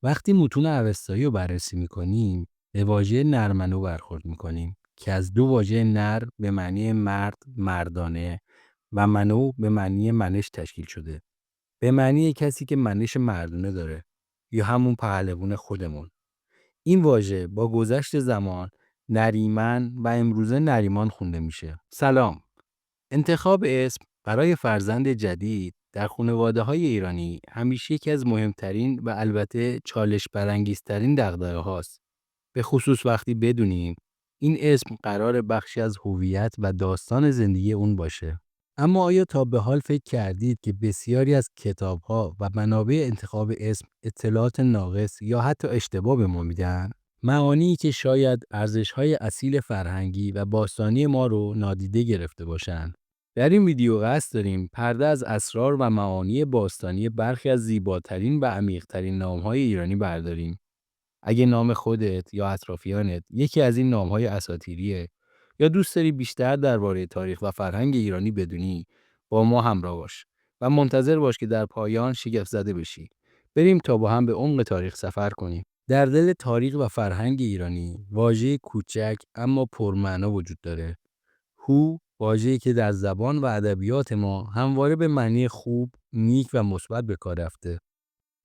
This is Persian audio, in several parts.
وقتی متون اوستایی رو بررسی می‌کنیم، به واژه نرمنو برخورد می‌کنیم که از دو واژه نر به معنی مرد، مردانه و منو به معنی منش تشکیل شده. به معنی کسی که منش مردونه داره یا همون پهلوان خودمون. این واژه با گذشت زمان نریمن و امروزه نریمان خونده میشه. سلام. انتخاب اسم برای فرزند جدید در خانواده‌های ایرانی همیشه یکی از مهمترین و البته چالش برانگیزترین دغدغه هاست. به خصوص وقتی بدونیم این اسم قرار بخشی از هویت و داستان زندگی اون باشه. اما آیا تا به حال فکر کردید که بسیاری از کتاب‌ها و منابع انتخاب اسم اطلاعات ناقص یا حتی اشتباه به ما میدن؟ معانی که شاید ارزش‌های اصیل فرهنگی و باستانی ما رو نادیده گرفته باشند. در این ویدیو قصد داریم پرده از اسرار و معانی باستانی برخی از زیباترین و عمیق‌ترین نام‌های ایرانی برداریم. اگه نام خودت یا اطرافیانت یکی از این نام‌های اساطیریه یا دوست داری بیشتر درباره تاریخ و فرهنگ ایرانی بدونی، با ما همراه باش و منتظر باش که در پایان شگفت زده بشی. بریم تا با هم به عمق تاریخ سفر کنیم. در دل تاریخ و فرهنگ ایرانی، واژه کوچک اما پرمعنا وجود داره. هو واژه‌ای که در زبان و ادبیات ما همواره به معنی خوب، نیک و مثبت به کار رفته.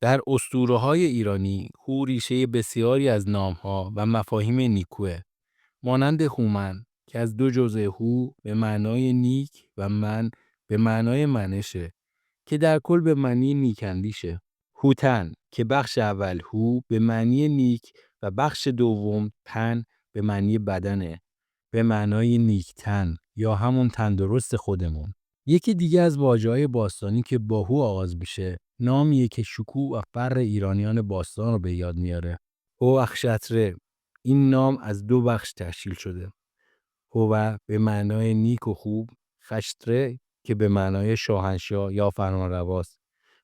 در اسطوره‌های ایرانی، هو ریشه بسیاری از نام‌ها و مفاهیم نیکوئه، مانند هومن که از دو جزء هو به معنای نیک و من به معنای منشه که در کل به معنی نیک‌اندیشه. هوتن که بخش اول هو به معنی نیک و بخش دوم تن به معنی بدنه، به معنای نیکتن یا همون تندرست خودمون. یکی دیگه از واژه‌های باستانی که با هو آغاز میشه، نامیه که شکوه و فر ایرانیان باستان رو به یاد میاره. هوخشتره. این نام از دو بخش تشکیل شده. هو به معنای نیک و خوب، خشتره که به معنای شاهنشاه یا فرمانرواست.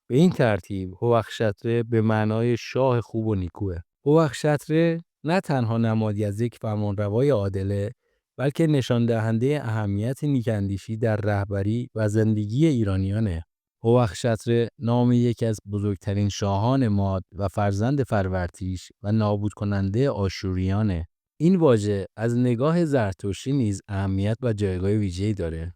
به این ترتیب هوخشتره به معنای شاه خوب و نیکوه. هوخشتره نه تنها نمادی از یک فرمانروای عادله، بلکه نشان دهنده اهمیت نیک‌اندیشی در رهبری و زندگی ایرانیانه. هوخشتره نام یکی از بزرگترین شاهان ماد و فرزند فرورتیش و نابود کننده آشوریانه. این واژه از نگاه زرتشتی نیز اهمیت و جایگاه ویژه‌ای داره.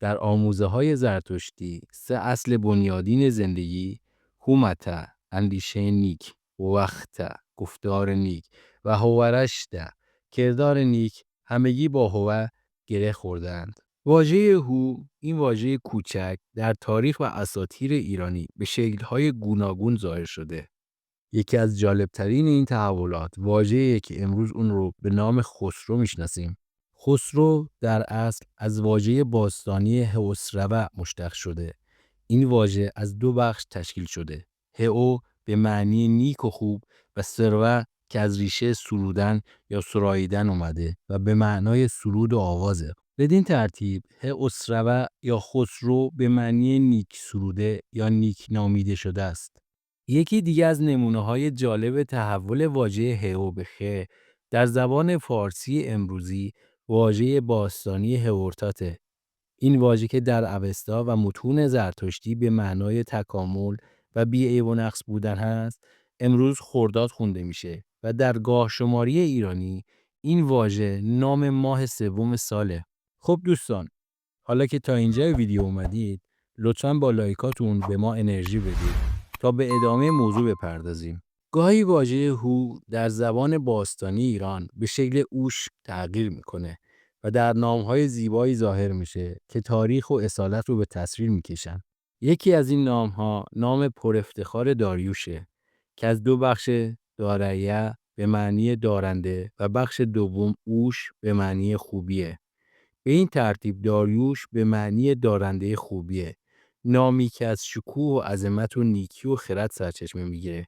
در آموزه‌های زرتشتی، سه اصل بنیادین زندگی، هومته، اندیشه نیک، وقته، گفتار نیک و هورشته، کردار نیک، همگی با هوه گره خوردند. واژه هو، این واژه کوچک، در تاریخ و اساطیر ایرانی به شکل‌های گوناگون ظاهر شده. یکی از جالبترین این تحولات واژه‌ایه که امروز اون رو به نام خسرو میشناسیم. خسرو در اصل از واژه باستانی هئوسروه مشتق شده. این واژه از دو بخش تشکیل شده. هئو به معنی نیک و خوب و سروه که از ریشه سرودن یا سراییدن اومده و به معنای سرود و آوازه. بدین ترتیب هئوسروه یا خسرو به معنی نیک سروده یا نیک نامیده شده است. یکی دیگه از نمونه‌های جالب تحول واژه هئو به خ در زبان فارسی امروزی واژه باستانی هورتاته. این واژه که در اوستا و متون زرتشتی به معنای تکامل و بی‌عیب و نقص بودن هست، امروز خرداد خونده میشه و در گاه شماری ایرانی این واژه نام ماه سوم ساله. خب دوستان، حالا که تا اینجا ویدیو اومدید، لطفاً با لایکاتون به ما انرژی بدید تا به ادامه موضوع بپردازیم. گاهی واژه هو در زبان باستانی ایران به شکل اوش تغییر میکنه و در نام‌های زیبایی ظاهر میشه که تاریخ و اصالت رو به تصویر میکشن. یکی از این نام‌ها نام پر افتخار داریوشه که از دو بخش داریه به معنی دارنده و بخش دوم اوش به معنی خوبیه. به این ترتیب داریوش به معنی دارنده خوبیه. نامی که از شکوه و عظمت و نیکی و خرد سرچشمه میگیره.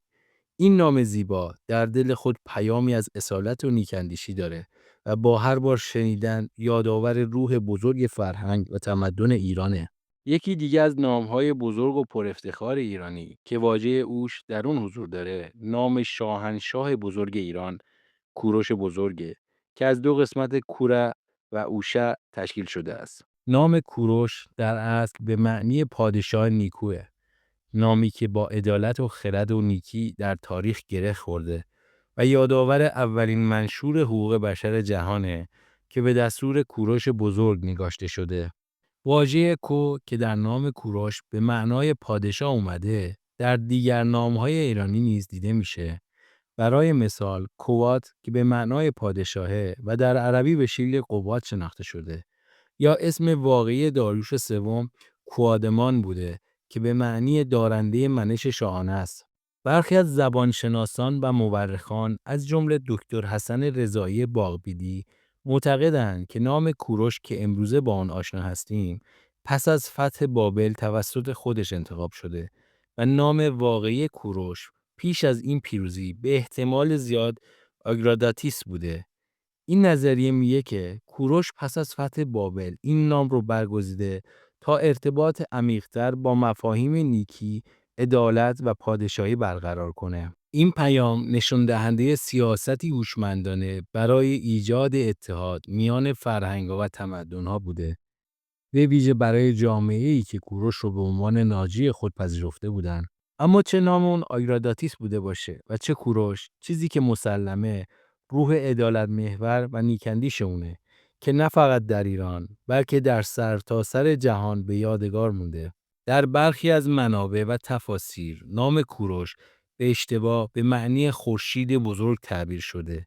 این نام زیبا در دل خود پیامی از اصالت و نیک‌اندیشی داره و با هر بار شنیدن یادآور روح بزرگ فرهنگ و تمدن ایرانه. یکی دیگه از نام‌های بزرگ و پر افتخار ایرانی که واژه اوش در اون حضور داره، نام شاهنشاه بزرگ ایران، کوروش بزرگه که از دو قسمت کوره و اوشه تشکیل شده است. نام کوروش در اصل به معنی پادشاه نیکوه. نامی که با عدالت و خرد و نیکی در تاریخ گره خورده و یادآور اولین منشور حقوق بشر جهانه که به دستور کوروش بزرگ نگاشته شده. واژه کو که در نام کوروش به معنای پادشاه اومده، در دیگر نام‌های ایرانی نیز دیده میشه. برای مثال کوات که به معنای پادشاهه و در عربی به شکل قوات شناخته شده، یا اسم واقعی داریوش سوم کوادمان بوده که به معنی دارنده منش شاهانه است. برخی از زبانشناسان و مورخان از جمله دکتر حسن رضایی باغبیدی معتقدند که نام کوروش که امروزه با آن آشنا هستیم پس از فتح بابل توسط خودش انتخاب شده و نام واقعی کوروش پیش از این پیروزی به احتمال زیاد آگراداتیس بوده. این نظریه میگه که کوروش پس از فتح بابل این نام رو برگزیده تا ارتباط عمیق‌تر با مفاهیم نیکی، عدالت و پادشاهی برقرار کنه. این پیام نشون دهنده سیاستی هوشمندانه برای ایجاد اتحاد میان فرهنگ‌ها و تمدن‌ها بوده. به ویژه برای جامعه‌ای که کوروش رو به عنوان ناجی خود پذیرفته بودند. اما چه نام اون آگراداتیس بوده باشه و چه کوروش، چیزی که مسلمه روح عدالت محور و نیکندیش اونه که نه فقط در ایران بلکه در سرتاسر جهان به یادگار مونده. در برخی از منابع و تفاسیر نام کوروش به اشتباه به معنی خورشید بزرگ تعبیر شده.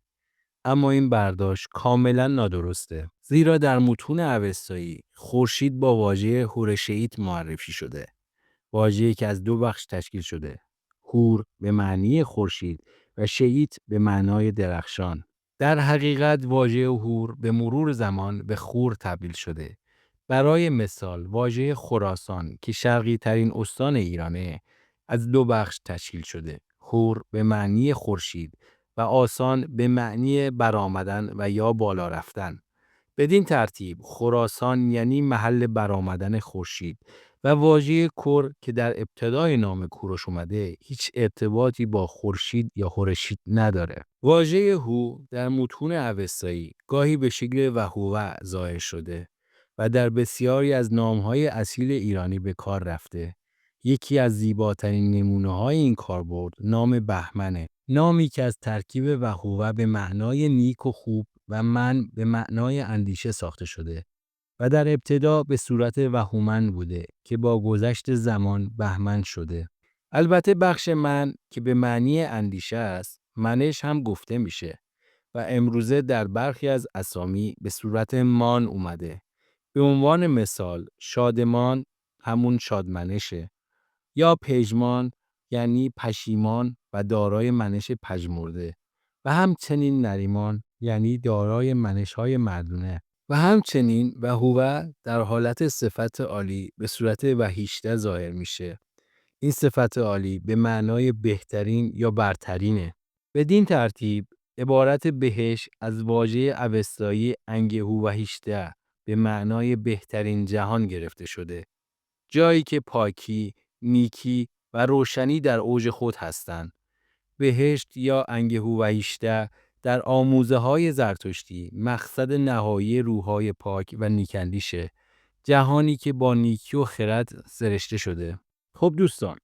اما این برداشت کاملا نادرسته، زیرا در متون اوستایی خورشید با واژه هورشئیت معرفی شده، واژه‌ای که از دو بخش تشکیل شده: هور به معنی خورشید و شئیت به معنای درخشان. در حقیقت واژه هور به مرور زمان به خور تبدیل شده. برای مثال واژه خراسان که شرقی ترین استان ایرانه از دو بخش تشکیل شده: هور به معنی خورشید و آسان به معنی برآمدن و یا بالا رفتن. بدین ترتیب خراسان یعنی محل برآمدن خورشید و واژه کر که در ابتدای نام کوروش اومده هیچ ارتباطی با خورشید یا خورشید نداره. واژه هو در متون اوستایی گاهی به شکل وهوه ظاهر شده و در بسیاری از نام‌های اصیل ایرانی به کار رفته. یکی از زیباترین نمونه‌های این کاربرد نام بهمنه، نامی که از ترکیب وهوه به معنای نیک و خوب و من به معنای اندیشه ساخته شده و در ابتدا به صورت وهومن بوده که با گذشت زمان بهمن شده. البته بخش من که به معنی اندیشه است منش هم گفته میشه و امروزه در برخی از اسامی به صورت مان اومده. به عنوان مثال شادمان همون شادمنشه، یا پژمان یعنی پشیمان و دارای منش پژمرده و همچنین نریمان یعنی دارای منش‌های مردونه و همچنین وهوه در حالت صفت عالی به صورت وحیشته ظاهر میشه. این صفت عالی به معنای بهترین یا برترینه. بدین ترتیب عبارت بهش از واژه اوستایی انگهو وحیشته به معنای بهترین جهان گرفته شده، جایی که پاکی، نیکی و روشنی در اوج خود هستند. بهشت یا انگهو وحیشته در آموزه‌های زرتشتی مقصد نهایی روح‌های پاک و نیکندیشه، جهانی که با نیکی و خرد سرشته شده. خب دوستان،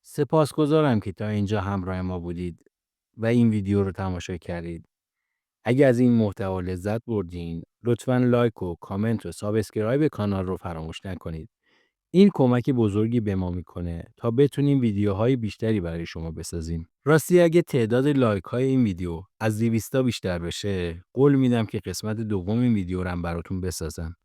سپاسگزارم که تا اینجا همراه ما بودید و این ویدیو رو تماشا کردید. اگه از این محتوا لذت بردین، لطفاً لایک و کامنت و سابسکرایب کانال رو فراموش نکنید. این کمک بزرگی به ما میکنه تا بتونیم ویدیوهای بیشتری برای شما بسازیم. راستی اگه تعداد لایک های این ویدیو از 200 بیشتر بشه، قول میدم که قسمت دوم این ویدیو رو هم براتون بسازم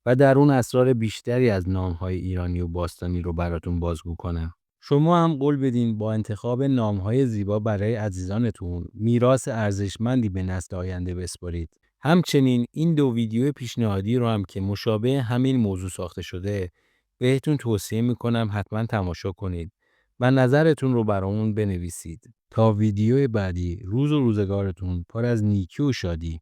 و در اون اسرار بیشتری از نام‌های ایرانی و باستانی رو براتون بازگو کنم. شما هم قول بدین با انتخاب نام‌های زیبا برای عزیزانتون میراث ارزشمندی به نسل آینده بسپارید. همچنین این دو ویدیو پیشنهادی رو هم که مشابه همین موضوع ساخته شده بهتون توصیه میکنم حتما تماشا کنید و نظرتون رو برامون بنویسید. تا ویدیو بعدی، روز و روزگارتون پر از نیکی و شادی.